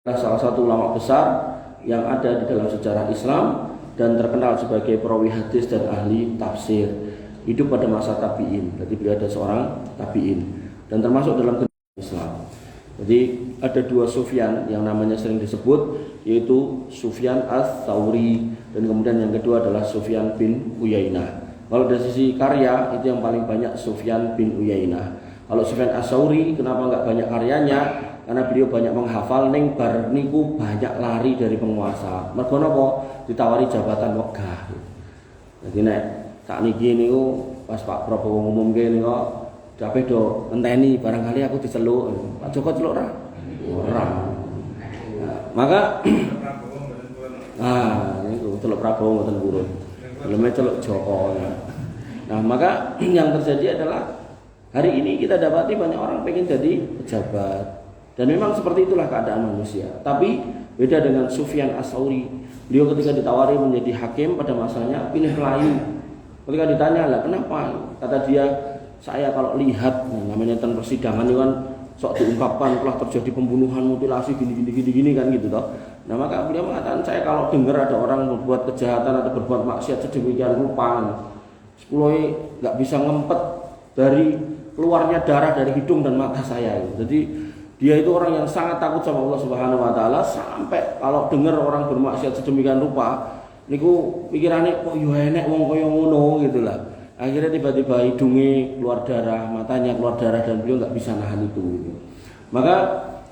salah satu ulama besar yang ada di dalam sejarah Islam dan terkenal sebagai perawi hadis dan ahli tafsir. Hidup pada masa tabi'in. Jadi beliau ada seorang tabi'in dan termasuk dalam Islam. Jadi ada dua Sufyan yang namanya sering disebut, yaitu Sufyan Ats-Tsauri dan kemudian yang kedua adalah Sufyan bin Uyainah. Kalau dari sisi karya itu yang paling banyak Sufyan bin Uyainah. Kalau Sufyan Ats-Tsauri kenapa enggak banyak karyanya? Karena beliau banyak menghafal, ning bar niku banyak lari dari penguasa. Mergo napa? Ditawari jabatan wegah. Jadi nek sak niki niku pas Pak Prabowo ngumumke niku kabeh do ngenteni barangkali aku diceluk. Pak Joko celuk ora? Ora. Maka niku celuk Prabowo mboten purun. Belum celuk Joko. Nah, maka yang terjadi adalah hari ini kita dapati banyak orang pengen jadi pejabat. Dan memang seperti itulah keadaan manusia. Tapi beda dengan Sufyan Ats-Tsauri. Beliau ketika ditawari menjadi hakim pada masanya pilih Melayu. Ketika ditanya lah kenapa? Kata dia, saya kalau lihat namanya tentang persidangan itu kan sok diungkapkan telah terjadi pembunuhan, mutilasi gini kan gitu toh. Nah, maka beliau mengatakan saya kalau dengar ada orang berbuat kejahatan atau berbuat maksiat sedemikian rupa, sepuluh nggak bisa ngempet dari keluarnya darah dari hidung dan mata saya. Jadi dia itu orang yang sangat takut sama Allah Subhanahu wa taala, sampai kalau dengar orang bermaksiat sedemikian rupa niku pikirannya kok yo enek wong kaya ngono gitu lah. Akhirnya tiba-tiba hidungnya keluar darah, matanya keluar darah dan beliau nggak bisa nahan itu gitu. Maka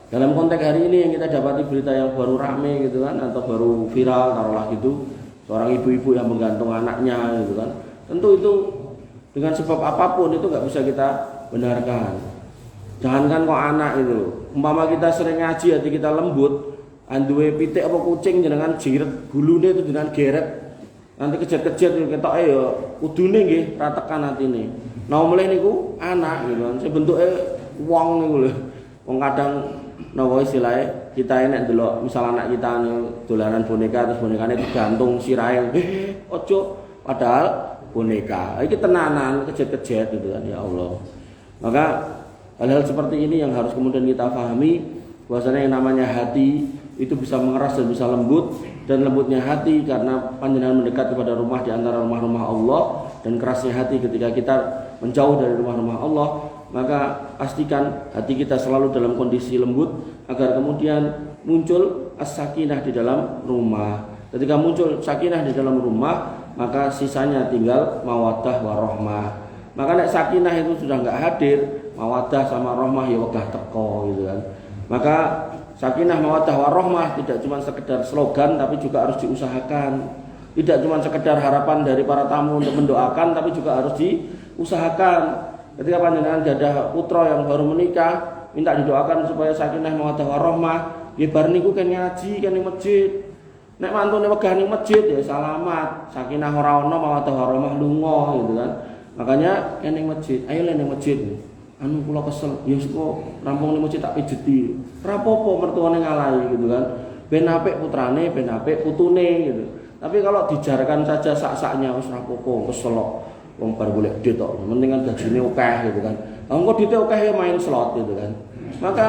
dalam konteks hari ini yang kita dapati berita yang baru rame gitu kan, atau baru viral taruhlah gitu, seorang ibu-ibu yang menggantung anaknya gitu kan. Tentu itu dengan sebab apapun itu nggak bisa kita benarkan. Jangankan kok anak itu, umpama kita sering ngaji hati kita lembut, anduwe pitik apa kucing jenengan jiret gulune itu dengan geret, nanti kejet-kejet ketok ya kudune nggih ra tekan atine. Nah mulih niku anak gitu kan, sebentuke wong niku lho. Wong kadang napa istilahnya kita enek delok misal anak kita dolanan boneka terus bonekane digantung sirahe, ojo padahal boneka. Iki tenanan kejet-kejet gitu kan ya Allah. Maka hal-hal seperti ini yang harus kemudian kita pahami, bahwasanya yang namanya hati itu bisa mengeras dan bisa lembut, dan lembutnya hati karena panjenengan mendekat kepada rumah di antara rumah-rumah Allah, dan kerasnya hati ketika kita menjauh dari rumah-rumah Allah. Maka pastikan hati kita selalu dalam kondisi lembut agar kemudian muncul as-sakinah di dalam rumah. Ketika muncul sakinah di dalam rumah, maka sisanya tinggal mawaddah warahmah. Maka nek sakinah itu sudah enggak hadir, mawaddah sama rahmah ya wegah teko gitu kan. Maka sakinah, mawaddah, warahmah tidak cuma sekedar slogan tapi juga harus diusahakan. Tidak cuma sekedar harapan dari para tamu untuk mendoakan tapi juga harus diusahakan. Ketika panjenengan gadah putra yang baru menikah, minta didoakan supaya sakinah, mawaddah, warahmah, nggih bar niku kan ngaji kan ning masjid. Nek mantune wegah ning masjid ya selamat, sakinah ora ana, mawaddah, warahmah lunga gitu kan. Makanya ning masjid, ayo ning masjid. Anu kula kesel, ya kok rampung ning masjid tak pijeti. Ora apa-apa mertuane ngalahi gitu kan. Ben apik putrane, ben apik putune gitu. Tapi kalau dijarkan saja sak-saknya wis ora apa-apa, kesel kok. Wong bar golek duit kok, penting kan gajine akeh gitu kan. Engko duite akeh ya main slot gitu kan. Maka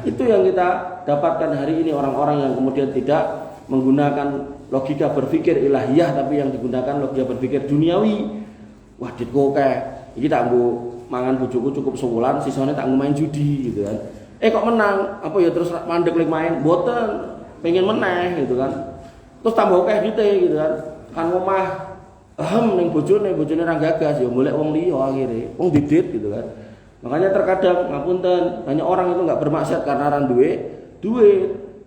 itu yang kita dapatkan hari ini, orang-orang yang kemudian tidak menggunakan logika berpikir ilahiyah tapi yang digunakan logika berpikir duniawi. Wah, duitku akeh. Iki tak nggo mangan bojoku cukup sebulan, sisanya tak main judi gitu kan. Kok menang, apa ya terus mandek lagi main, boten, pengen meneh gitu kan. Terus tambah akeh duite gitu kan. Kan omah ning bojone ra gagas ya golek wong liya akhire, wong didit gitu kan. Makanya terkadang ngapunten, banyak orang itu enggak bermaksiat karena ra duit.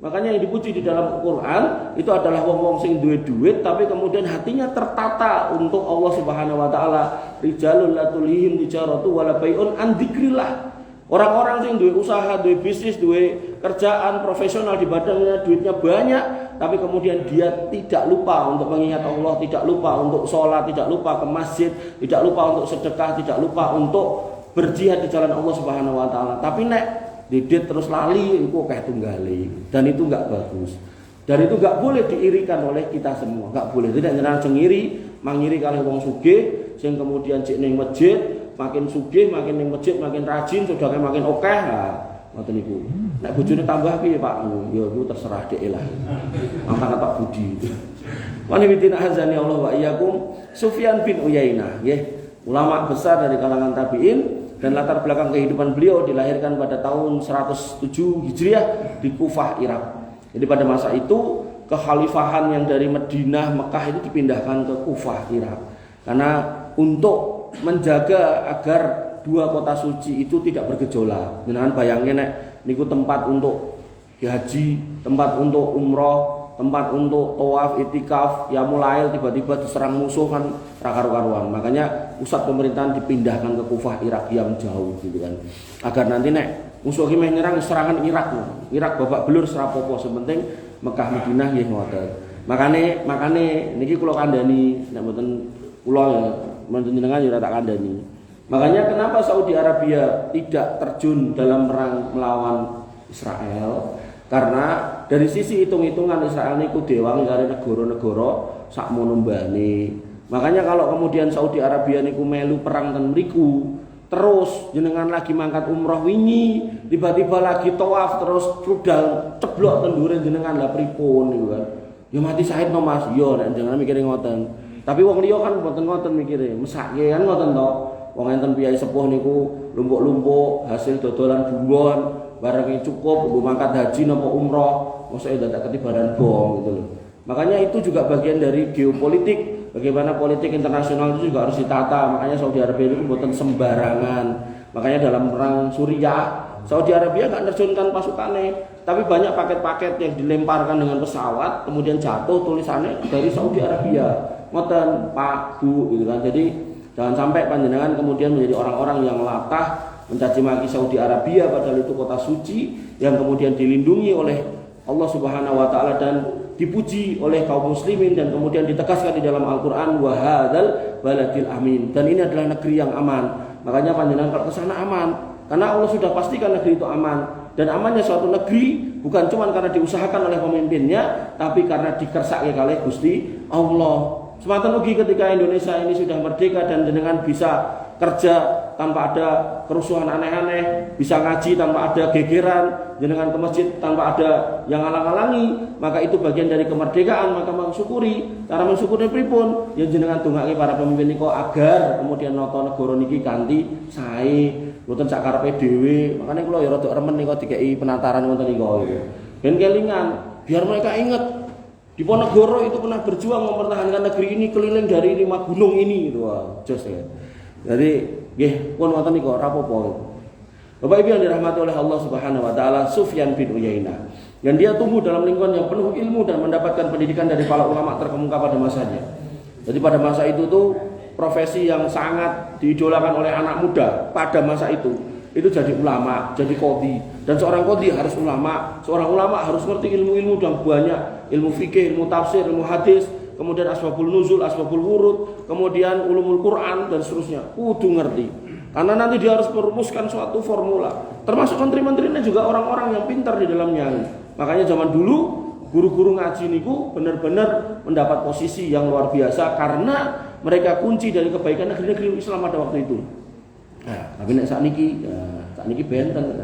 Makanya yang dipuji di dalam Quran itu adalah wong-wong sing duwe duit tapi kemudian hatinya tertata untuk Allah Subhanahu wa taala. Rijalul la tulihim tijaratu wala bai'un an dzikrillah. Orang-orang sing duwe usaha, duwe bisnis, duwe kerjaan profesional di badannya, duitnya banyak, tapi kemudian dia tidak lupa untuk mengingat Allah, tidak lupa untuk sholat, tidak lupa ke masjid, tidak lupa untuk sedekah, tidak lupa untuk berjihad di jalan Allah Subhanahu wa taala. Tapi nek didit terus lali itu akeh tunggale, dan itu enggak bagus. Dan itu enggak boleh diirikan oleh kita semua, enggak boleh. Tidak nyenang cengiri, mangiri kalih wong sugih sing kemudian cek ning masjid, makin sugih, makin ning masjid makin rajin, sedekah makin akeh. Ngoten niku. Nek bojone tambah piye Pak? Ya iku terserah dhek lah. Angkat Pak Budi. Wanibitina hazani Allah wa iyyakum Sufyan bin Uyainah, nggih, ulama besar dari kalangan tabi'in, dan latar belakang kehidupan beliau dilahirkan pada tahun 107 Hijriah di Kufah, Irak. Jadi pada masa itu kekhalifahan yang dari Madinah, Mekah itu dipindahkan ke Kufah, Irak. Karena untuk menjaga agar dua kota suci itu tidak bergejolak. Jangan bayangin nek niku tempat untuk haji, tempat untuk umroh, tempat untuk tawaf, itikaf, ya mulai tiba-tiba diserang musuh kan karu-karuan. Makanya pusat pemerintahan dipindahkan ke Kufah, Irak yang jauh gitu kan. Agar nanti nek musuh iki nyerang serangan Irak. Irak babak belur serapopo, sepenting Mekah Madinah nggih ngoten. Makane niki kula kandhani nek mboten kula ya mboten jenengan ya tak kandhani. Makanya kenapa Saudi Arabia tidak terjun dalam perang melawan Israel? Karena dari sisi hitung-hitungan Israel niku dewangi karo negara-negara sakmono mbane. Makanya kalau kemudian Saudi Arabia niku melu perang ten mriku, terus jenengan lagi mangkat umroh wingi, tiba-tiba lagi tawaf terus rudal ceblok ten dhuwure jenengan lah pripun niku kan. Ya mati syahid no Mas. Yo nek jenengan mikire ngoten. Tapi wong liya kan mboten ngoten mikire. Mesake kan ngoten to. Wong enten piyai sepuh niku lumpuk-lumpuk hasil dodolan bumbon, barangnya cukup nggo mangkat haji napa umroh, mosok dadak ketibaran bom gitu loh. Makanya itu juga bagian dari geopolitik, bagaimana politik internasional itu juga harus ditata. Makanya Saudi Arabia itu mboten sembarangan. Makanya dalam perang Suriah, Saudi Arabia enggak nerjunkan pasukannya, tapi banyak paket-paket yang dilemparkan dengan pesawat kemudian jatuh tulisannya dari Saudi Arabia. Ngoten Pak Bu gitu kan. Jadi jangan sampai panjenengan kemudian menjadi orang-orang yang latah mencaci maki Saudi Arabia, padahal itu kota suci yang kemudian dilindungi oleh Allah Subhanahu wa taala dan dipuji oleh kaum muslimin, dan kemudian ditegaskan di dalam Al-Qur'an wa hadzal baladil amin, dan ini adalah negeri yang aman. Makanya panjenengan kalau ke sana aman, karena Allah sudah pastikan negeri itu aman. Dan amannya suatu negeri bukan cuma karena diusahakan oleh pemimpinnya, tapi karena dikersake kalih Gusti Allah. Semata ugi ketika Indonesia ini sudah merdeka dan jenengan bisa kerja tanpa ada kerusuhan aneh-aneh, bisa ngaji tanpa ada gegeran, jenengan ke masjid tanpa ada yang ngalang-alangi, maka itu bagian dari kemerdekaan. Maka mensyukuri, cara mensyukuri pripun ya jenengan tunggangi para pemimpin niko agar kemudian nata negara niki kanthi sae, mboten sak karepe dhewe. Makane kula ya rada remen nika dikeki penataran ngoten niku. Ben kelingan biar mereka ingat Diponegoro itu pernah berjuang mempertahankan negeri ini keliling dari 5 gunung ini gitu. Wah, jos ya. Jadi nggih pun wonten niku rapopo. Bapak Ibu yang dirahmati oleh Allah Subhanahu wa taala, Sufyan bin Uyainah. Dan dia tumbuh dalam lingkungan yang penuh ilmu dan mendapatkan pendidikan dari para ulama terkemuka pada masanya. Jadi pada masa itu tuh profesi yang sangat diidolakan oleh anak muda pada masa itu jadi ulama, jadi qadhi. Dan seorang qadhi harus ulama, seorang ulama harus ngerti ilmu-ilmu yang banyak, ilmu fikih, ilmu tafsir, ilmu hadis, kemudian asbabul nuzul, asbabul wurud, kemudian ulumul Quran dan seterusnya. Kudu ngerti. Karena nanti dia harus merumuskan suatu formula. Termasuk menteri-menterinya juga orang-orang yang pintar di dalamnya. Makanya zaman dulu guru-guru ngaji niku benar-benar mendapat posisi yang luar biasa karena mereka kunci dari kebaikan negeri-negeri Islam pada waktu itu. Nah, tapi nek sakniki benten.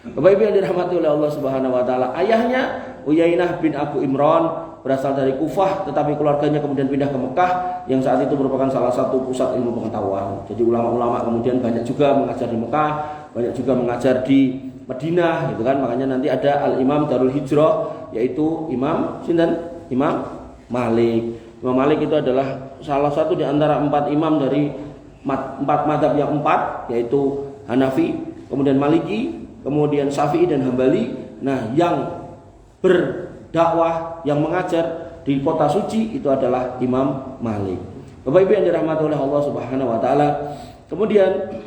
Bapak Ibu yang dirahmati oleh Allah Subhanahu wa taala, ayahnya Uyainah bin Abu Imran berasal dari Kufah, tetapi keluarganya kemudian pindah ke Mekah yang saat itu merupakan salah satu pusat ilmu pengetahuan. Jadi ulama-ulama kemudian banyak juga mengajar di Mekah, banyak juga mengajar di Madinah gitu kan. Makanya nanti ada Al-Imam Darul Hijrah, yaitu Imam Malik. Imam Malik itu adalah salah satu di antara 4 imam dari 4 mazhab yang 4, yaitu Hanafi, kemudian Maliki, kemudian Syafi'i dan Hambali. Nah, yang berdakwah, yang mengajar di kota suci itu adalah Imam Malik. Bapak Ibu yang dirahmati oleh Allah Subhanahu wa taala. Kemudian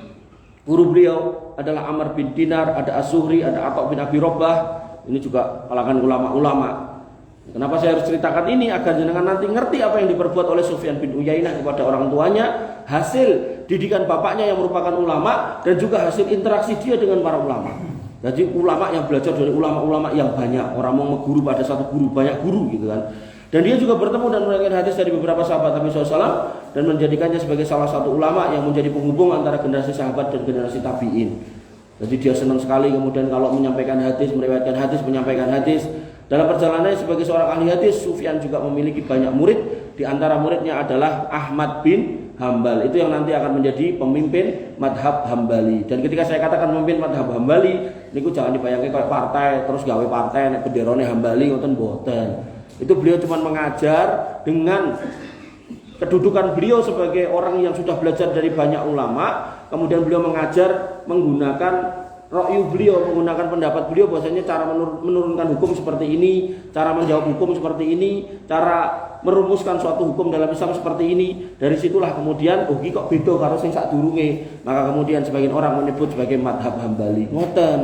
guru beliau adalah Amr bin Dinar, ada Az-Zuhri, ada Atha bin Abi Rabbah. Ini juga kalangan ulama-ulama. Kenapa saya harus ceritakan ini? Agar jenengan nanti ngerti apa yang diperbuat oleh Sufyan bin Uyainah kepada orang tuanya, hasil didikan bapaknya yang merupakan ulama, dan juga hasil interaksi dia dengan para ulama. Jadi ulama yang belajar dari ulama-ulama yang banyak. Orang mau guru pada satu guru, banyak guru gitu kan. Dan dia juga bertemu dan meriwayatkan hadis dari beberapa sahabat Nabi SAW dan menjadikannya sebagai salah satu ulama yang menjadi penghubung antara generasi sahabat dan generasi tabi'in. Jadi dia senang sekali kemudian kalau menyampaikan hadis, meriwayatkan hadis, menyampaikan hadis. Dalam perjalanannya sebagai seorang ahli hadis, Sufyan juga memiliki banyak murid. Di antara muridnya adalah Ahmad bin Hambal. Itu yang nanti akan menjadi pemimpin madhab Hambali. Dan ketika saya katakan pemimpin madhab Hambali, niku jangan dibayangkan kayak partai terus gawe partai nek benderane Hambali ngoten mboten. Itu beliau cuma mengajar dengan kedudukan beliau sebagai orang yang sudah belajar dari banyak ulama. Kemudian beliau mengajar menggunakan ra'yu beliau, menggunakan pendapat beliau bahwasanya cara menurunkan hukum seperti ini, cara menjawab hukum seperti ini, cara merumuskan suatu hukum dalam Islam seperti ini. Dari situlah kemudian kok beda karo sing sadurunge. Maka kemudian sebagian orang menyebut sebagai madhab Hambali. Ngoten.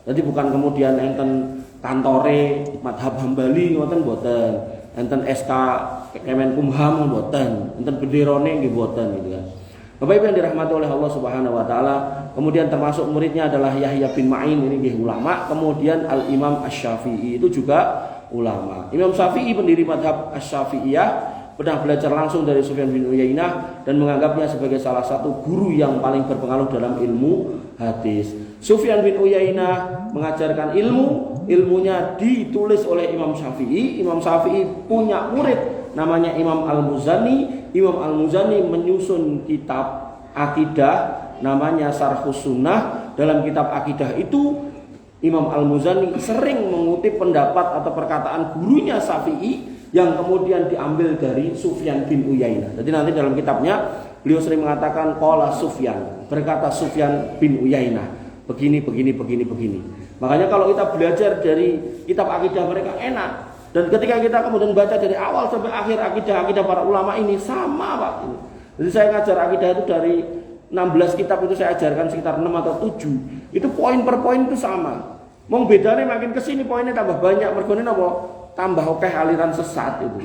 Jadi bukan kemudian enten kantore madhab Hambali ngoten mboten. Enten SK Kemenkumham mboten. Enten benderane nggih mboten gitu kan. Bapak Ibu yang dirahmati oleh Allah Subhanahu wa taala, kemudian termasuk muridnya adalah Yahya bin Ma'in, ini nggih ulama, kemudian Al-Imam Asy-Syafi'i itu juga ulama. Imam Syafi'i pendiri madhab Asy-Syafi'iyah, pernah belajar langsung dari Sufyan bin Uyainah dan menganggapnya sebagai salah satu guru yang paling berpengaruh dalam ilmu hadis. Sufyan bin Uyainah mengajarkan ilmunya ditulis oleh Imam Syafi'i. Imam Syafi'i punya murid namanya Imam Al-Muzani. Imam Al-Muzani menyusun kitab akidah namanya Syarhus Sunnah. Dalam kitab akidah itu Imam Al-Muzani sering mengutip pendapat atau perkataan gurunya Syafi'i yang kemudian diambil dari Sufyan bin Uyainah. Jadi nanti dalam kitabnya beliau sering mengatakan qala Sufyan, berkata Sufyan bin Uyainah, begini. Makanya kalau kita belajar dari kitab akidah mereka enak. Dan ketika kita kemudian baca dari awal sampai akhir akidah para ulama ini sama Pak. Jadi saya ngajar akidah itu dari 16 kitab itu saya ajarkan sekitar 6 atau 7. Itu poin per poin itu sama. Mau bedanya makin kesini poinnya tambah banyak. Mergone apa? Tambah oke aliran sesat itu.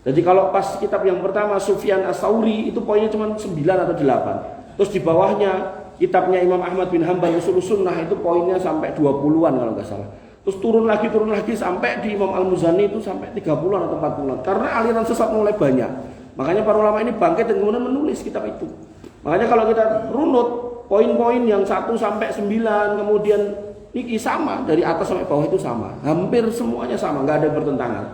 Jadi kalau pas kitab yang pertama Sufyan Ats-Tsauri itu poinnya cuma 9 atau 8. Terus di bawahnya kitabnya Imam Ahmad bin Hambal Ushulus Sunnah itu poinnya sampai 20-an kalau nggak salah. Terus turun lagi sampai di Imam Al-Muzani itu sampai 30-an atau 40-an. Karena aliran sesat mulai banyak. Makanya para ulama ini bangkit dan kemudian menulis kitab itu. Makanya kalau kita runut poin-poin yang 1 sampai 9 kemudian ini sama dari atas sampai bawah itu sama. Hampir semuanya sama, nggak ada bertentangan.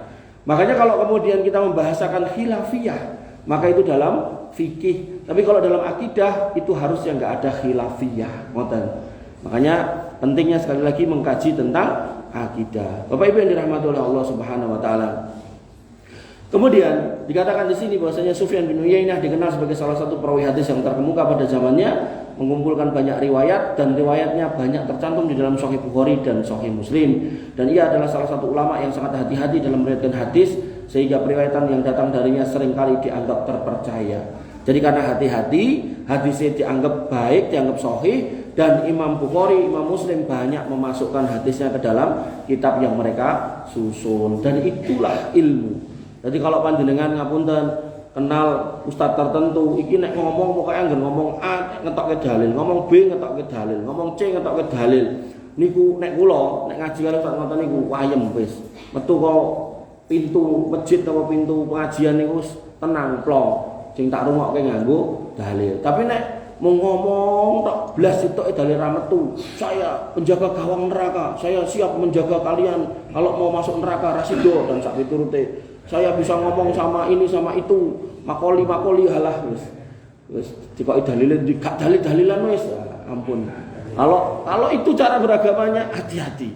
Makanya kalau kemudian kita membahasakan khilafiyah, maka itu dalam fikih. Tapi kalau dalam akidah itu harusnya nggak ada khilafiyah. Makanya pentingnya sekali lagi mengkaji tentang akidah. Bapak Ibu yang dirahmati oleh Allah Subhanahu wa taala. Kemudian dikatakan di sini bahwasanya Sufyan bin Uyainah dikenal sebagai salah satu perawi hadis yang terkemuka pada zamannya, mengumpulkan banyak riwayat dan riwayatnya banyak tercantum di dalam Sahih Bukhari dan Sahih Muslim. Dan ia adalah salah satu ulama yang sangat hati-hati dalam meriwayatkan hadis sehingga periwayatan yang datang darinya seringkali dianggap terpercaya. Jadi karena hati-hati, hadisnya dianggap baik, dianggap sahih. Dan Imam Bukhari, Imam Muslim banyak memasukkan hadisnya ke dalam kitab yang mereka susun. Dan itulah ilmu. Jadi kalau panjenengan ngapunten kenal ustadz tertentu, iki nek ngomong pokoknya nggak ngomong A ngetokke dalil, ngomong B ngetokke dalil, ngomong C ngetokke dalil. Niku nek kula nek ngaji karo ustadz ngoten niku wayem wis. Metu kok pintu masjid atau pintu pengajian niku tenang plong. Sing tak rungokke nganggo dalil. Tapi nek mau ngomong tak blas itu dalil ra metu. Saya penjaga gawang neraka. Saya siap menjaga kalian kalau mau masuk neraka rasido dan sak piturute. Saya bisa ngomong sama ini sama itu. Makoli halah wis dikoki dalile gak dalil-dalilan wis. Ampun. Kalau itu cara beragamanya hati-hati.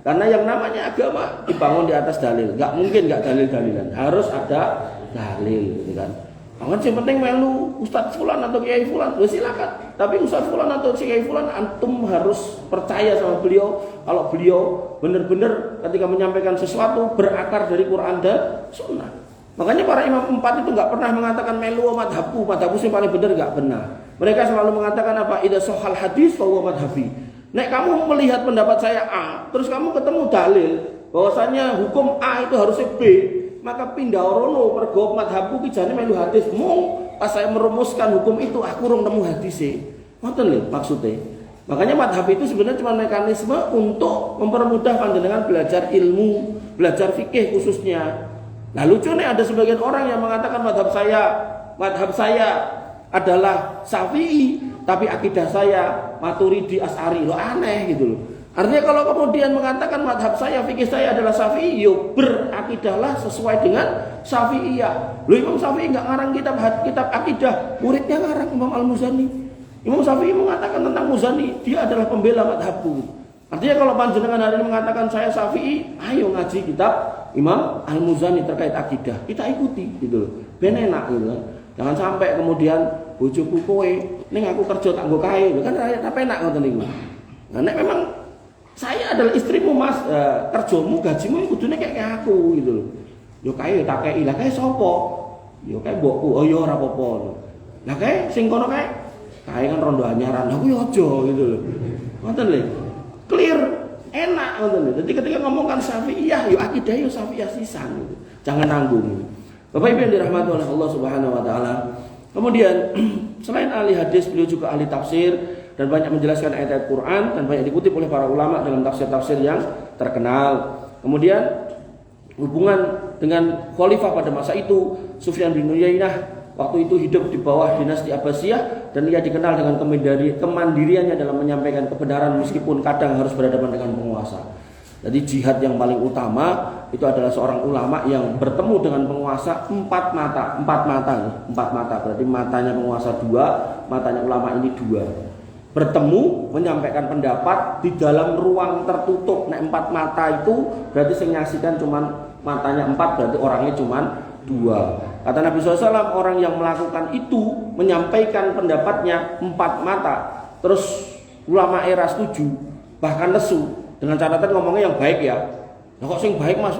Karena yang namanya agama dibangun di atas dalil. Gak mungkin gak dalil-dalilan. Harus ada dalil gitu kan. Yang penting melu Ustadz Fulan atau Kiai Fulan, silakan. Tapi Ustadz Fulan atau Kiai Fulan, antum harus percaya sama beliau. Kalau beliau benar-benar ketika menyampaikan sesuatu berakar dari Quran dan Sunnah. Makanya para imam 4 itu nggak pernah mengatakan melu madhabku sih paling benar, nggak benar. Mereka selalu mengatakan apa? Idza sahal hadis fa huwa madhabi. Nek kamu melihat pendapat saya A, terus kamu ketemu dalil bahwasanya hukum A itu harusnya B, maka pindah rono mergo madhabku kijane melu hadis. Mung pas saya merumuskan hukum itu aku urung nemu hadise. Ngoten lho maksudnya. Makanya madhab itu sebenarnya cuma mekanisme untuk mempermudah panjenengan belajar ilmu, belajar fikih khususnya. Nah lucunya ada sebagian orang yang mengatakan madhab saya adalah Syafi'i, tapi akidah saya Maturidi Asy'ari. Loh aneh gitu loh. Artinya kalau kemudian mengatakan madhab saya, fikih saya adalah Syafi'i, yo berakidahlah sesuai dengan Syafi'iyah. Loh Imam Syafi'i enggak ngarang kitab akidah, muridnya ngarang Imam Al-Muzani. Imam Syafi'i mengatakan tentang Muzani, dia adalah pembela madhabku. Artinya kalau panjenengan hari ini mengatakan saya Syafi'i, ayo ngaji kitab Imam Al-Muzani terkait akidah, kita ikuti gitu loh. Ben enak gitu kan. Jangan sampai kemudian bojoku kowe ning aku kerja tak nggo kae, kan ra penak ngoten niku. Nah nek memang saya adalah istrimu Mas, kerjamu gajimu kudune kayak aku gitu loh. Yo kae tak kei, lah kae sapa? Yo kae mbokku. Oh yo ora apa-apa. Lah kae sing kono kae kan rondo anyaran. Aku yo aja gitu loh. Ngoten lho. Clear, enak ngoten lho. Jadi ketika ngomongkan Syafi'iyah, yo akidah yo Syafi'iyah sisan gitu. Jangan nanggung. Bapak Ibu yang dirahmati oleh Allah Subhanahu wa taala. Kemudian selain ahli hadis, beliau juga ahli tafsir dan banyak menjelaskan ayat-ayat Quran dan banyak dikutip oleh para ulama dalam tafsir-tafsir yang terkenal. Kemudian hubungan dengan khalifah pada masa itu, Sufyan bin Uyainah waktu itu hidup di bawah dinasti Abbasiyah dan ia dikenal dengan kemandiriannya dalam menyampaikan kebenaran meskipun kadang harus berhadapan dengan penguasa. Jadi jihad yang paling utama itu adalah seorang ulama yang bertemu dengan penguasa empat mata, berarti matanya penguasa dua, matanya ulama ini dua. Bertemu menyampaikan pendapat di dalam ruang tertutup. Nah 4 mata itu berarti yang menyaksikan cuman matanya 4, berarti orangnya cuman 2. Kata Nabi SAW, orang yang melakukan itu menyampaikan pendapatnya 4 mata, terus ulama era setuju, bahkan lesu, dengan catatan ngomongnya yang baik ya. Nah kok sing baik Mas,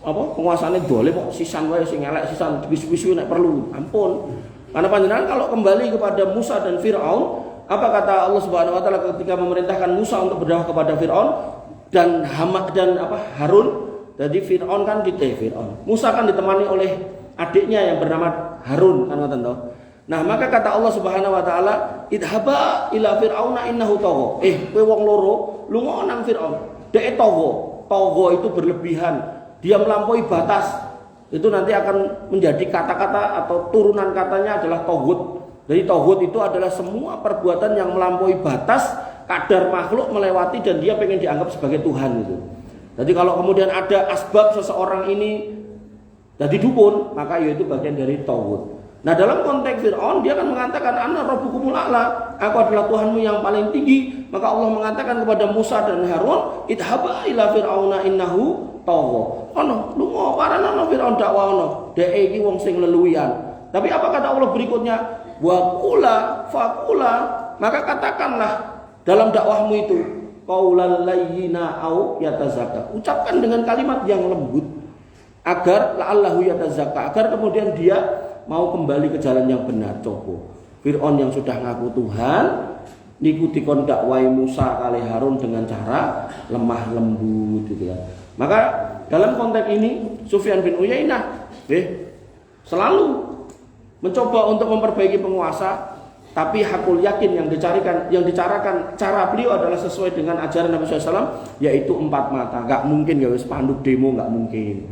penguasane dolim kok sisan wae sing elek sisan dibisu-bisu nek perlu. Ampun. Karena panjenengan kalau kembali kepada Musa dan Firaun, apa kata Allah Subhanahu wa taala ketika memerintahkan Musa untuk berdakwah kepada Firaun dan Harun? Jadi Firaun kan Musa kan ditemani oleh adiknya yang bernama Harun kan ngoten to. Nah, maka kata Allah Subhanahu wa taala, "Idhaba ila fir'auna innahu tagha." Kowe wong loro lunga nang Firaun. Dek tagha. Tagha itu berlebihan. Dia melampaui batas. Itu nanti akan menjadi kata-kata atau turunan katanya adalah toghut. Jadi toghut itu adalah semua perbuatan yang melampaui batas kadar makhluk melewati dan dia pengen dianggap sebagai Tuhan gitu. Jadi kalau kemudian ada asbab seseorang ini jadi dukun, maka itu bagian dari toghut. Nah dalam konteks Fir'aun dia akan mengatakan ana rabbukumul a'la, aku adalah Tuhanmu yang paling tinggi. Maka Allah mengatakan kepada Musa dan Harun, idhaba ila fir'auna innahu tagha. Ono lunga parana Fir'aun dakwa dhek iki wong sing leluwian. Tapi apa kata Allah berikutnya? Wa qula faqula, maka katakanlah dalam dakwahmu itu qaulal layyina au yatazakka. Ucapkan dengan kalimat yang lembut agar la'allahu yatazakka, agar kemudian dia mau kembali ke jalan yang benar. Coba Fir'aun yang sudah ngaku Tuhan ngikuti kon dakwai Musa kali Harun dengan cara lemah lembut gitu kan. Maka dalam konteks ini Sufyan bin Uyainah selalu mencoba untuk memperbaiki penguasa, tapi hakul yakin yang dicarakan cara beliau adalah sesuai dengan ajaran Nabi SAW, yaitu 4 mata. Gak mungkin gawe spanduk demo, gak mungkin.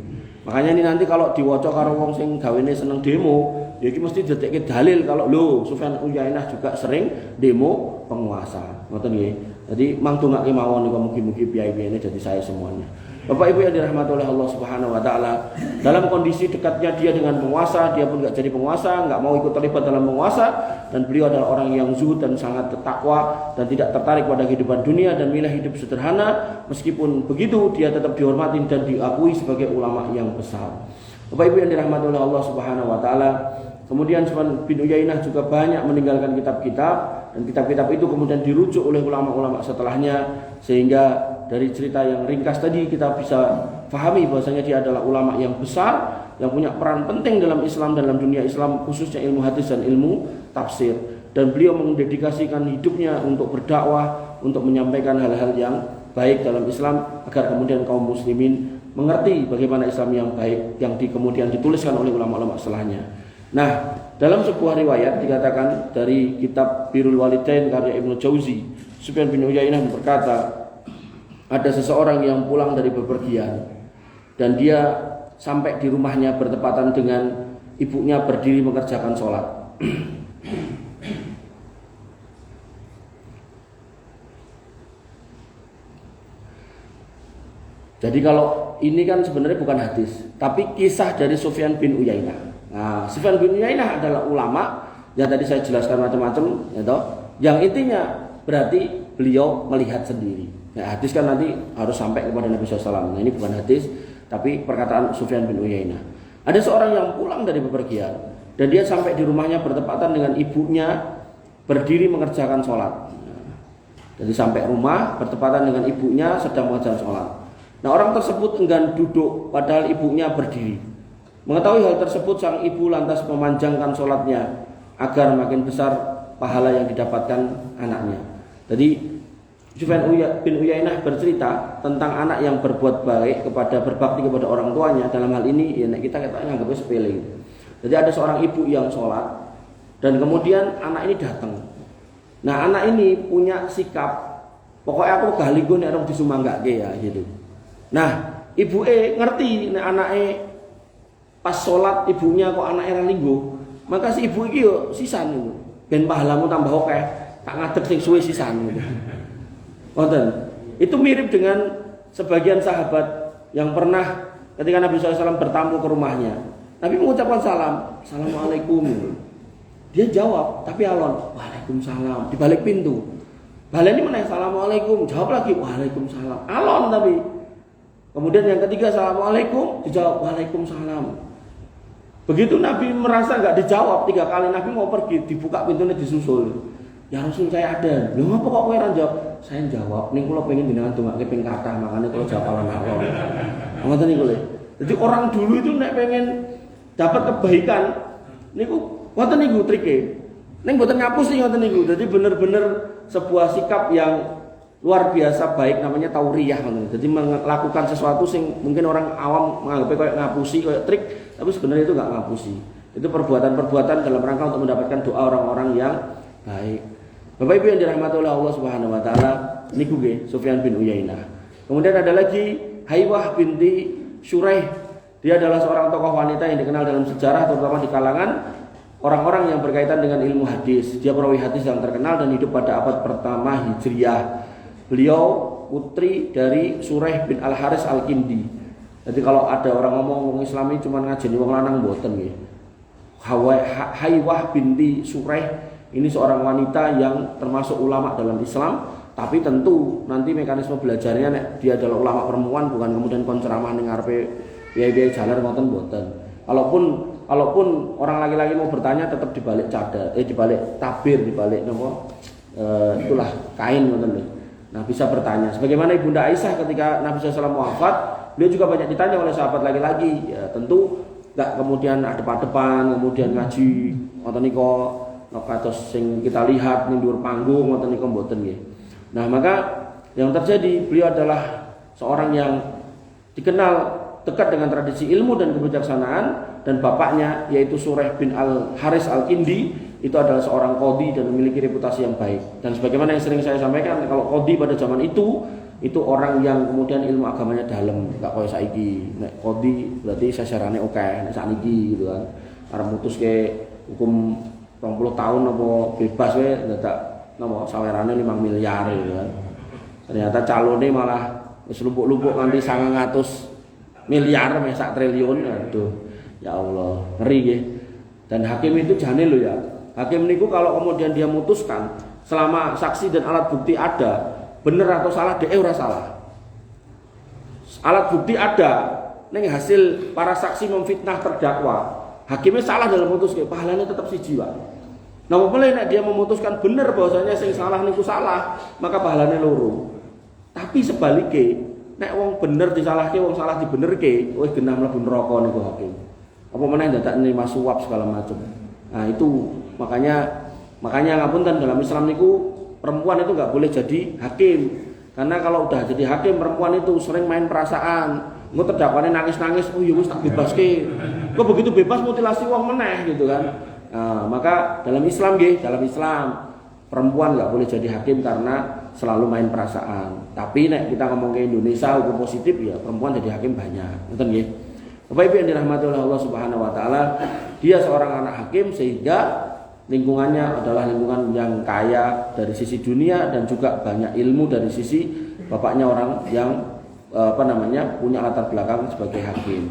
Makanya ini nanti kalau diwaca karo wong sing gawene seneng demo, ya iki mesti ditekke dalil kalau lho Sufyan Uyainah juga sering demo penguasa. Ngoten nggih. Jadi mangtungake mawon niku mugi-mugi piye-piyene dadi saya semuanya. Bapak Ibu yang dirahmati oleh Allah Subhanahu wa taala, dalam kondisi dekatnya dia dengan penguasa, dia pun enggak jadi penguasa, enggak mau ikut terlibat dalam penguasa, dan beliau adalah orang yang zuhud dan sangat takwa dan tidak tertarik pada kehidupan dunia dan milih hidup sederhana. Meskipun begitu, dia tetap dihormati dan diakui sebagai ulama yang besar. Bapak Ibu yang dirahmati oleh Allah Subhanahu wa taala, kemudian Sufyan bin Uyainah juga banyak meninggalkan kitab-kitab, dan kitab-kitab itu kemudian dirujuk oleh ulama-ulama setelahnya, sehingga dari cerita yang ringkas tadi kita bisa pahami bahwasanya dia adalah ulama yang besar yang punya peran penting dalam Islam, dalam dunia Islam, khususnya ilmu hadis dan ilmu tafsir. Dan beliau mendedikasikan hidupnya untuk berdakwah, untuk menyampaikan hal-hal yang baik dalam Islam agar kemudian kaum muslimin mengerti bagaimana Islam yang baik yang kemudian dituliskan oleh ulama-ulama setelahnya. Nah, dalam sebuah riwayat dikatakan dari kitab Birrul Walidain karya Ibnu Jauzi, Sufyan bin Uyainah berkata, ada seseorang yang pulang dari bepergian dan dia sampai di rumahnya bertepatan dengan ibunya berdiri mengerjakan sholat. Jadi kalau ini kan sebenarnya bukan hadis, tapi kisah dari Sufyan bin Uyainah. Nah, Sufyan bin Uyainah adalah ulama yang tadi saya jelaskan macam-macam, ya toh. Yang intinya berarti beliau melihat sendiri. Nah, hadis kan nanti harus sampai kepada Nabi SAW. Nah, ini bukan hadis, tapi perkataan Sufyan bin Uyainah. Ada seorang yang pulang dari bepergian dan dia sampai di rumahnya bertepatan dengan ibunya berdiri mengerjakan sholat. Jadi sampai rumah bertepatan dengan ibunya sedang mengerjakan sholat. Nah, orang tersebut enggan duduk padahal ibunya berdiri. Mengetahui hal tersebut, sang ibu lantas memanjangkan sholatnya agar makin besar pahala yang didapatkan anaknya. Jadi Sufyan bin Uyainah bercerita tentang anak yang berbuat baik kepada berbakti kepada orang tuanya. Dalam hal ini ya kita anggapnya sepele. Jadi ada seorang ibu yang sholat dan kemudian anak ini datang. Nah, anak ini punya sikap pokoknya aku galigo nek orang disumanggake ya gitu. Nah, ibu ngerti nek anake pas sholat ibunya kok anake ra linggo, maka si ibu iki yo sisan niku. Ben pahalamu tambah akeh, tak ngadeg sing suwe sisan gitu. Wonten. Itu mirip dengan sebagian sahabat yang pernah ketika Nabi SAW bertamu ke rumahnya. Nabi mengucapkan salam, Assalamualaikum. Dia jawab, tapi alon, Waalaikumsalam. Di balik pintu. Baleni meneh Assalamualaikum, jawab lagi Waalaikumsalam. Alon tapi. Kemudian yang ketiga Assalamualaikum, dijawab Waalaikumsalam. Begitu Nabi merasa enggak dijawab 3 kali, Nabi mau pergi, dibuka pintunya disusul. Ya Rasul saya ada. Lho ngapa kok kowe ora jawab? Saya jawab, ning kula pengen jenengan dongake ping kathah, makane kula jawab alon-alon. Ngoten niku lho. Jadi orang dulu itu nek pengen dapat kebaikan niku ngoten niku trike. Ning mboten ngapusi ngoten niku. Jadi bener-bener sebuah sikap yang luar biasa baik namanya tauriyah ngoten. Jadi melakukan sesuatu sing mungkin orang awam menganggapnya kayak ngapusi, kayak trik, tapi sebenarnya itu enggak ngapusi. Itu perbuatan-perbuatan dalam rangka untuk mendapatkan doa orang-orang yang baik. Bapak Ibu yang dirahmati oleh Allah Subhanahu wa taala, niku nggih Sufyan bin Uyainah. Kemudian ada lagi Haiwah binti Syuraih. Dia adalah seorang tokoh wanita yang dikenal dalam sejarah terutama di kalangan orang-orang yang berkaitan dengan ilmu hadis. Dia perawi hadis yang terkenal dan hidup pada abad pertama Hijriah. Beliau putri dari Syuraih bin Al-Haris Al-Kindi. Jadi kalau ada orang ngomong wong Islami cuma ngajeni wong lanang mboten nggih. Haiwah binti Syuraih ini seorang wanita yang termasuk ulama dalam Islam, tapi tentu nanti mekanisme belajarnya nek dia adalah ulama perempuan bukan kemudian kon ceramah ning ngarepe piye-piye jalar ngoten mboten. Kalaupun orang laki-laki mau bertanya tetap dibalik cadar, dibalik tabir, dibalik napa itulah kain ngoten lho. Nah, bisa bertanya. Sebagaimana Ibunda Aisyah ketika Nabi SAW wafat, beliau juga banyak ditanya oleh sahabat laki-laki. Ya, tentu enggak kemudian adep-adepan, kemudian ngaji ngoten niku kados sing kita lihat ning dhuwur panggung ngoten niku mboten nggih. Nah, maka yang terjadi beliau adalah seorang yang dikenal dekat dengan tradisi ilmu dan kebijaksanaan dan bapaknya yaitu Syuraih bin Al-Haris Al-Kindi itu adalah seorang qadhi dan memiliki reputasi yang baik. Dan sebagaimana yang sering saya sampaikan kalau qadhi pada zaman itu orang yang kemudian ilmu agamanya dalam, enggak kaya saiki. Nek qadhi berarti sasarane oke, nek sakniki gitu kan. Arep mutuske hukum 20 tahun apa bebas wae dadak napa sawerane 5 miliar gitu kan. Ternyata calone malah wis lumpuk-lumpuk nganti 900 miliar meh sak triliun. Aduh, ya Allah, ngeri nggih. Dan hakim itu jane lho ya. Hakim niku kalau kemudian dia mutuskan selama saksi dan alat bukti ada, bener atau salah dia ora salah. Alat bukti ada, ning hasil para saksi memfitnah terdakwa. Hakimnya salah dalam memutuskan, pahalanya tetap siji, Pak. Nah, mulai nek dia memutuskan benar bahwasanya sing salah niku salah, maka pahalanya loro. Tapi sebaliknya, nek wong bener disalahke, wong salah dibenerke, wis genah mlebu neraka niku hakim. Apa meneh dadak nerima suap segala macam. Nah, itu makanya ngapunten dalam Islam niku perempuan itu enggak boleh jadi hakim. Karena kalau udah jadi hakim perempuan itu sering main perasaan. Engko terdakwane nangis-nangis, oh ya wis tak bebaske. Kok begitu bebas mutilasi wong meneh gitu kan. Nah, maka dalam Islam perempuan enggak boleh jadi hakim karena selalu main perasaan. Tapi nek kita ngomong ke Indonesia hukum positif ya perempuan jadi hakim banyak. Ngoten nggih. Bapak Ibu yang dirahmati oleh Allah Subhanahu wa taala, dia seorang anak hakim sehingga lingkungannya adalah lingkungan yang kaya dari sisi dunia dan juga banyak ilmu dari sisi bapaknya orang yang punya latar belakang sebagai hakim.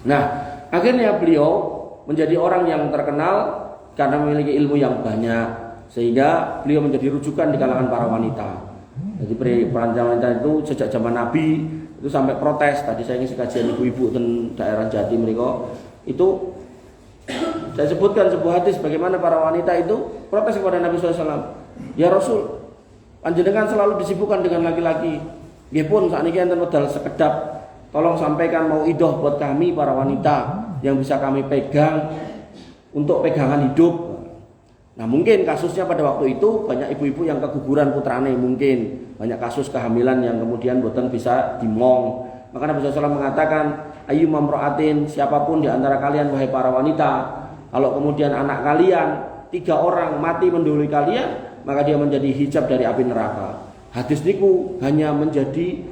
Nah, akhirnya beliau menjadi orang yang terkenal karena memiliki ilmu yang banyak, sehingga beliau menjadi rujukan di kalangan para wanita. Jadi peran wanita itu sejak zaman Nabi itu sampai protes. Tadi saya ngisi kajian ibu-ibu di daerah Jatim mereka itu saya sebutkan sebuah hadis bagaimana para wanita itu protes kepada Nabi SAW. Ya Rasul, panjenengan selalu disibukkan dengan laki-laki. Nggih pun sakniki enten wedal sekedap. Tolong sampaikan mau idoh buat kami para wanita yang bisa kami pegang untuk pegangan hidup. Nah, mungkin kasusnya pada waktu itu banyak ibu-ibu yang keguguran putrane, mungkin banyak kasus kehamilan yang kemudian boten bisa dimong. Maka Nabi SAW mengatakan, ayu mamroatin, siapapun di antara kalian wahai para wanita, kalau kemudian anak kalian 3 orang mati mendahului kalian, maka dia menjadi hijab dari api neraka. Hadis niku hanya menjadi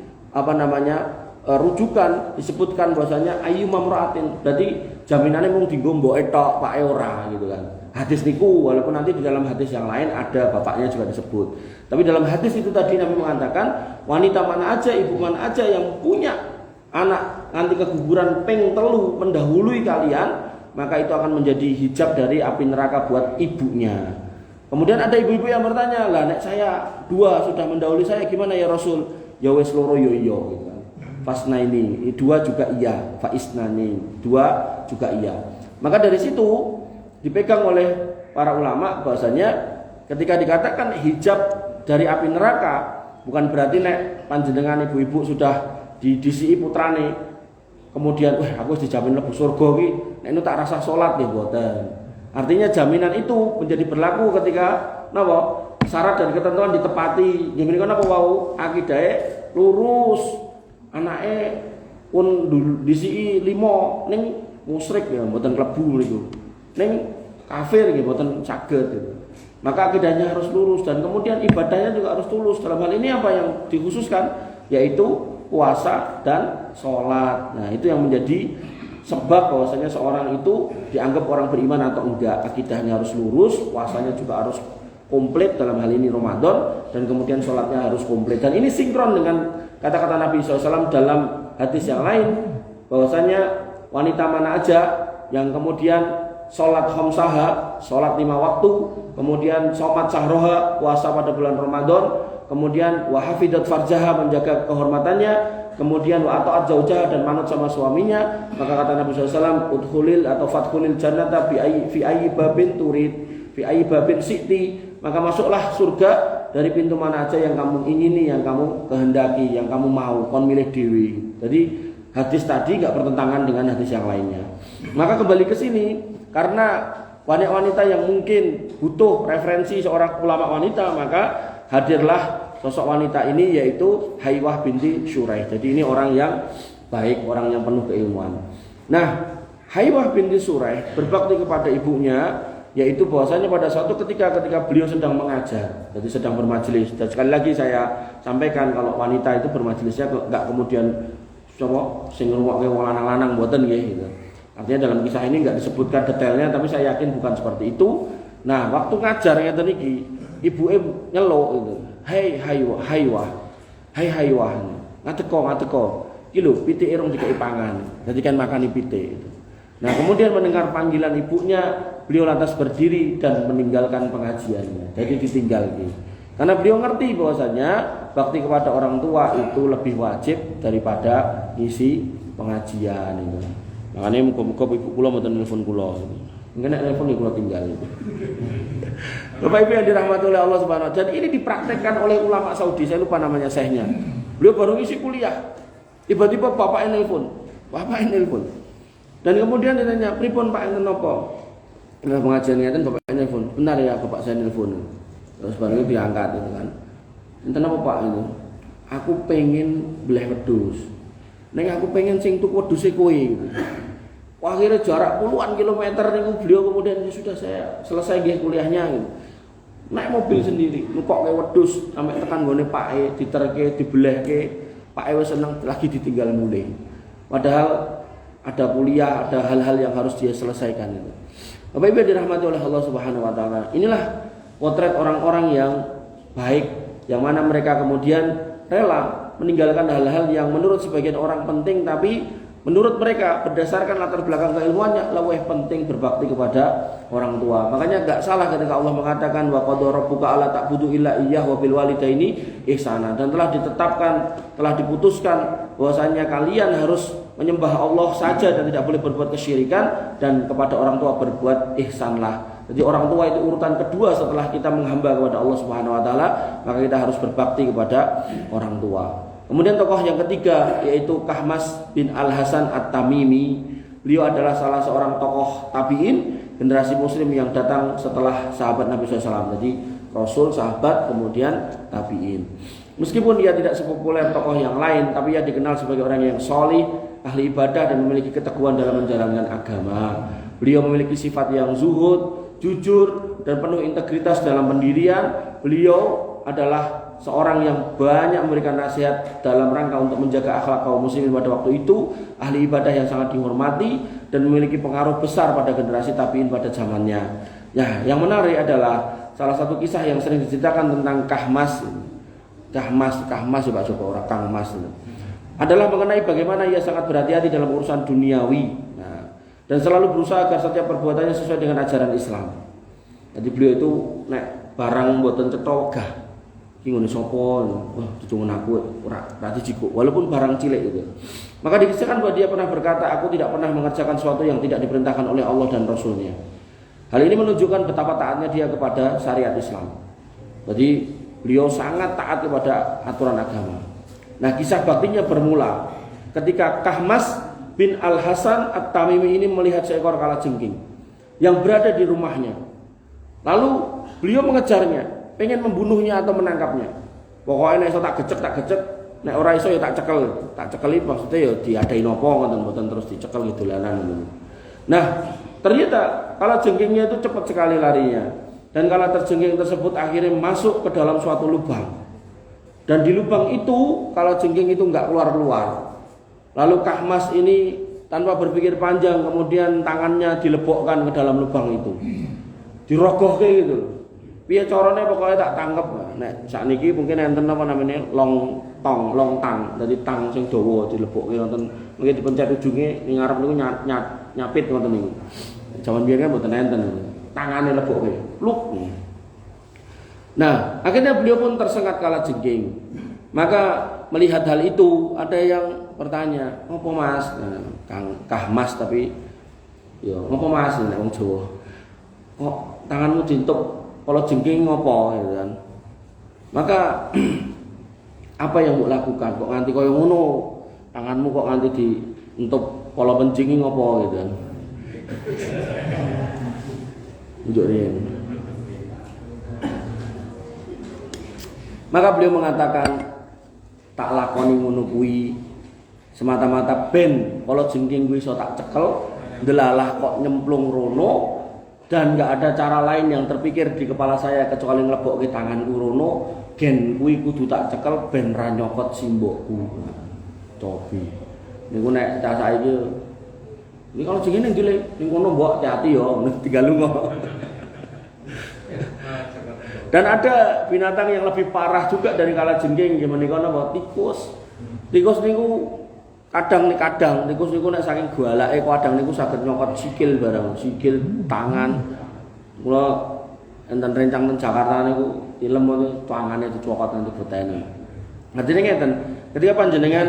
rujukan, disebutkan bahwasanya ayu mamroatin, berarti jaminannya mung dienggo mboke tok pake ora gitu kan. Hadis niku walaupun nanti di dalam hadis yang lain ada bapaknya juga disebut. Tapi dalam hadis itu tadi Nabi mengatakan wanita mana aja, ibu mana aja yang punya anak nanti keguguran ping 3 mendahului kalian, maka itu akan menjadi hijab dari api neraka buat ibunya. Kemudian ada ibu-ibu yang bertanya, lah nek saya 2 sudah mendahului saya gimana ya Rasul? Ya wes loro yo iyo gitu kan. Fasna ini 2 juga iya, faisnani 2 juga iya. Maka dari situ dipegang oleh para ulama bahwasanya ketika dikatakan hijab dari api neraka bukan berarti nek panjenengan ibu-ibu sudah didisi putrane kemudian aku dijamin lebu surga iki nek itu tak rasa salat ya mboten. Artinya jaminan itu menjadi berlaku ketika napa syarat dan ketentuan ditepati. Nggih menika napa wau akidahe lurus, anake pun disi 5 ning musyrik ya mboten klebu niku. Ning kafir nggih mboten saged gitu. Maka akidahnya harus lurus dan kemudian ibadahnya juga harus tulus. Dalam hal ini apa yang dikhususkan yaitu puasa dan sholat. Nah, itu yang menjadi sebab bahwasanya seorang itu dianggap orang beriman atau enggak. Akidahnya harus lurus, puasanya juga harus komplit dalam hal ini Ramadan, dan kemudian sholatnya harus komplit. Dan ini sinkron dengan kata-kata Nabi SAW dalam hadis yang lain bahwasanya wanita mana aja yang kemudian sholat khamsaha, sholat 5 waktu, kemudian shomat sahroha, puasa pada bulan Ramadan, kemudian wahafidat farjaha, menjaga kehormatannya, kemudian wa ata'at zaujaha, dan manut sama suaminya, maka kata Nabi SAW, udkhulil atau fadkhulil jannata fi ayyi babin turid, fi ayyi babin siti, maka masuklah surga dari pintu mana aja yang kamu ingini, yang kamu kehendaki, yang kamu mau, kon milih dewi. Jadi hadis tadi enggak bertentangan dengan hadis yang lainnya. Maka kembali ke sini, karena wanita-wanita yang mungkin butuh referensi seorang ulama wanita, maka hadirlah sosok wanita ini yaitu Haywah binti Syuraih. Jadi ini orang yang baik, orang yang penuh keilmuan. Nah, Haywah binti Syuraih berbakti kepada ibunya, yaitu bahwasanya pada suatu ketika beliau sedang mengajar, jadi sedang bermajelis. Dan sekali lagi saya sampaikan kalau wanita itu bermajelisnya enggak kemudian coba sing ngrungokke wong lanang-lanang mboten nggih gitu. Artinya dalam kisah ini enggak disebutkan detailnya, tapi saya yakin bukan seperti itu. Nah, waktu ngajar ngeten iki, ibuke nyeluk gitu. Hei Haywah. Hai Haywah. Ngateko. Iki lho pitike rong dikei pangan. Dadi kan makani pitik itu. Nah, kemudian mendengar panggilan ibunya, beliau lantas berdiri dan meninggalkan pengajiannya. Jadi ditinggal gitu. Karena beliau ngerti bahwasanya bakti kepada orang tua itu lebih wajib daripada isi pengajian itu. Makanya muga-muga ibu kula mboten nelpon kula. Mungkin nek nelpon kula tinggal itu. Bapak Ibu yang dirahmati oleh Allah Subhanahu wa taala. Dan ini dipraktekkan oleh ulama Saudi, saya lupa namanya syekhnya. Beliau baru ngisi kuliah. Tiba-tiba bapaknya nelpon. Dan kemudian ditanya, "Pripun Pak enten napa?" Nah, pengajian ngeten bapaknya nelpon. "Benar ya Bapak, saya nelpon." Terus baru diangkat itu kan. "Enten napa Pak itu?" "Aku pengen belah wedhus. Nek aku pengen sing tuku wedhuse kowe." Wah, akhirnya jarak puluhan kilometer niku beliau kemudian ya sudah saya selesai nggih kuliahnya gitu. Naik mobil sendiri, nukokke wedhus sampai tekan gone pake, diterke, dibelehke. Pake wis seneng lagi ditinggal mulih. Padahal ada kuliah, ada hal-hal yang harus dia selesaikan itu. Bapak Ibu dirahmati oleh Allah Subhanahu wa taala. Inilah potret orang-orang yang baik, yang mana mereka kemudian rela meninggalkan hal-hal yang menurut sebagian orang penting, tapi menurut mereka berdasarkan latar belakang keilmuannya lebih penting berbakti kepada orang tua. Makanya enggak salah ketika Allah mengatakan wa qadara rabbuka alla ta'budu illa iyyahu wa bil walidaini ihsana, dan telah ditetapkan, telah diputuskan bahwasanya kalian harus menyembah Allah saja dan tidak boleh berbuat kesyirikan, dan kepada orang tua berbuat ihsanlah. Jadi orang tua itu urutan kedua setelah kita menghamba kepada Allah Subhanahu wa taala, maka kita harus berbakti kepada orang tua. Kemudian tokoh yang ketiga yaitu Kahmas bin Al-Hasan At-Tamimi. Beliau adalah salah seorang tokoh tabi'in, generasi muslim yang datang setelah sahabat Nabi SAW. Jadi Rasul, sahabat, kemudian tabi'in. Meskipun dia tidak sepopuler tokoh yang lain, tapi ia dikenal sebagai orang yang solih, ahli ibadah, dan memiliki keteguhan dalam menjalankan agama. Beliau memiliki sifat yang zuhud, jujur, dan penuh integritas dalam pendirian. Beliau adalah seorang yang banyak memberikan nasihat dalam rangka untuk menjaga akhlak kaum muslimin pada waktu itu, ahli ibadah yang sangat dihormati dan memiliki pengaruh besar pada generasi tabi'in pada zamannya. Ya, yang menarik adalah salah satu kisah yang sering diceritakan tentang Kahmas ya Pak Joko, orang Kangmas itu, adalah mengenai bagaimana ia sangat berhati-hati dalam urusan duniawi, dan selalu berusaha agar setiap perbuatannya sesuai dengan ajaran Islam. Jadi beliau itu nek barang mboten cetha wegah iki ngene sapa, wah dicungun aku ora dijikuk walaupun barang cilik itu. Maka dikisahkan bahwa dia pernah berkata, aku tidak pernah mengerjakan sesuatu yang tidak diperintahkan oleh Allah dan Rasulnya. Hal ini menunjukkan betapa taatnya dia kepada syariat Islam. Jadi beliau sangat taat kepada aturan agama. Nah, kisah baktinya bermula ketika Kahmas bin Al-Hasan At-Tamimi ini melihat seekor kalajengking yang berada di rumahnya. Lalu beliau mengejarnya, pengen membunuhnya atau menangkapnya. Pokoknya nek iso tak gecek, nek ora iso ya tak cekel. Tak cekeli maksudnya ya diadai nopo ngoten terus dicekel gitu lanan. Nah, ternyata kalajengkingnya itu cepat sekali larinya. Dan kalajengking tersebut akhirnya masuk ke dalam suatu lubang. Dan di lubang itu kalajengking itu enggak keluar-keluar. Lalu Kahmas ini tanpa berpikir panjang kemudian tangannya dilebokkan ke dalam lubang itu. Dirogohke gitu. Piye carane pokoknya tak tangkep. Nek sakniki mungkin enten apa namanya long tang. Dadi tang sing dawa dilebokke wonten mungkin dipencet ujunge ning ngarep niku nyapit ngoten niku. Jaman biyen kan mboten enten. Tangane lebokke. Pluk. Nah, akhirnya beliau pun tersengat kalajengking. Maka melihat hal itu ada yang bertanya, "Ngopo Mas?" Nah, Kahmas tapi ya, "Ngopo Mas?" nek wong Jawa. "Kok tanganmu dientuk kalau jengking ngopo?" gitu kan. Maka apa yang mbok lakukan kok nganti kaya ngono? Tanganmu kok nganti dientuk pola penjingi ngopo gitu kan. Unjuk riyen. Maka beliau mengatakan, tak lakoni ngono kuwi semata-mata ben kalau jengking kuwi iso tak cekel, delalah kok nyemplung rono. Dan gak ada cara lain yang terpikir di kepala saya kecuali nglebokke tanganku rono, gen kuwi kudu tak cekel ben ra nyokot simbokku. Cobi. Niku nek cah saiki iki kalau jenenge ning dile ning kono mbok hati-hati ya, tinggal lunga. Dan ada binatang yang lebih parah juga dari kalajengking nggih menika napa tikus. Tikus niku kadang tikus niku nek saking galake kadang niku saged nyokot sikil barang, sikil tangan. Mula enten rencang teng Jakarta niku ilem tangane dicokot nanti botene. Artinya ngeten, ketika panjenengan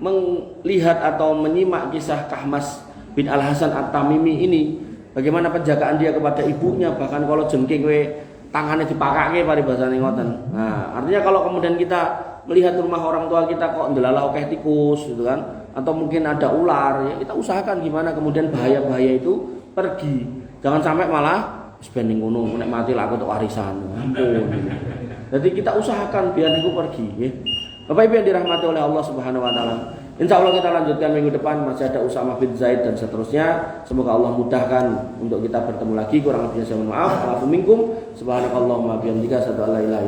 melihat atau menyimak kisah Kahmas bin Al-Hasan At-Tamimi ini, bagaimana penjagaan dia kepada ibunya, bahkan kalau jengking tangannya dipakake paribasane ngoten. Nah, artinya kalau kemudian kita melihat rumah orang tua kita kok ndelalah akeh tikus gitu kan, atau mungkin ada ular, ya kita usahakan gimana kemudian bahaya-bahaya itu pergi. Jangan sampai malah ben ning ngono nek mati lah aku untuk warisan. Ampun. Jadi kita usahakan biar niku pergi nggih. Bapak Ibu yang dirahmati oleh Allah Subhanahu wa taala. Insyaallah kita lanjutkan minggu depan, masih ada Usamah bin Zaid dan seterusnya. Semoga Allah mudahkan untuk kita bertemu lagi. Kurang lebihnya saya mohon maaf. Wa'afu minkum. Subhanakallahumma bihamdika asyhadu an la ilaha